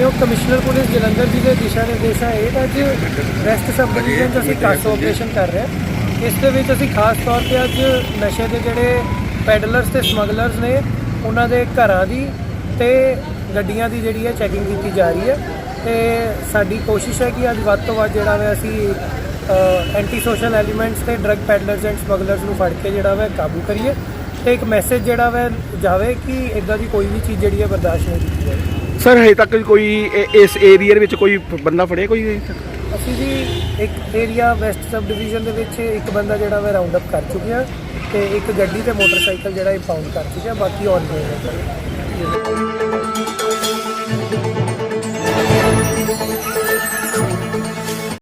ਮਾਨਯੋਗ commissioner police Jalandhar ਜੀ ਦੇ ਦਿਸ਼ਾ ਨਿਰਦੇਸ਼ਾਂ ਹੇਠ ਅੱਜ ਵੈਸਟ ਸਬ ਡਿਵੀਜ਼ਨ 'ਚ ਅਸੀਂ ਕਾਸੋ ਆਪਰੇਸ਼ਨ ਕਰ ਰਹੇ ਹਾਂ। ਇਸ ਦੇ ਵਿੱਚ ਅਸੀਂ ਖਾਸ ਤੌਰ 'ਤੇ ਅੱਜ ਨਸ਼ੇ ਦੇ ਜਿਹੜੇ ਪੈਡਲਰਸ ਤੇ ਸਮਗਲਰਸ ਨੇ ਉਹਨਾਂ ਦੇ ਘਰਾਂ ਦੀ ਤੇ ਗੱਡੀਆਂ ਦੀ ਜਿਹੜੀ ਹੈ ਚੈਕਿੰਗ ਕੀਤੀ ਜਾ ਰਹੀ ਹੈ ਤੇ ਸਾਡੀ ਕੋਸ਼ਿਸ਼ ਹੈ ਕਿ ਅੱਜ ਵੱਧ ਤੋਂ ਵੱਧ ਜਿਹੜਾ ਵਾ ਅਸੀਂ ਐਂਟੀ ਸੋਸ਼ਲ ਐਲੀਮੈਂਟਸ ਤੇ ਡਰੱਗ ਪੈਡਲਰਸ ਐਂਡ ਸਮਗਲਰਸ ਨੂੰ ਫੜ ਕੇ ਜਿਹੜਾ ਵਾ ਕਾਬੂ ਕਰੀਏ ਤੇ ਇੱਕ ਮੈਸੇਜ ਜਿਹੜਾ ਵਾ ਜਾਵੇ ਕਿ ਇੱਦਾਂ ਦੀ ਕੋਈ ਵੀ ਚੀਜ਼ ਜਿਹੜੀ ਹੈ ਬਰਦਾਸ਼ਤ ਨਹੀਂ ਕੀਤੀ ਜਾਏਗੀ। ਸਰ ਹਜੇ ਤੱਕ ਕੋਈ ਇਸ ਏਰੀਆ ਦੇ ਵਿੱਚ ਕੋਈ ਬੰਦਾ ਫੜਿਆ ਕੋਈ ਅਸੀਂ ਜੀ ਇੱਕ ਏਰੀਆ ਵੈਸਟ ਸਬ ਡਿਵੀਜ਼ਨ ਦੇ ਵਿੱਚ ਇੱਕ ਬੰਦਾ ਜਿਹੜਾ ਵਾ ਰਾਉਂਡ ਅਪ ਕਰ ਚੁੱਕੇ ਹਾਂ ਤੇ ਇੱਕ ਗੱਡੀ ਤੇ ਮੋਟਰਸਾਈਕਲ ਜਿਹੜਾ ਇੰਪਾਊਂਡ ਕਰ ਚੁੱਕੇ ਹਾਂ। ਬਾਕੀ ਔਨ ਗੋਇੰਗ ਹੈ।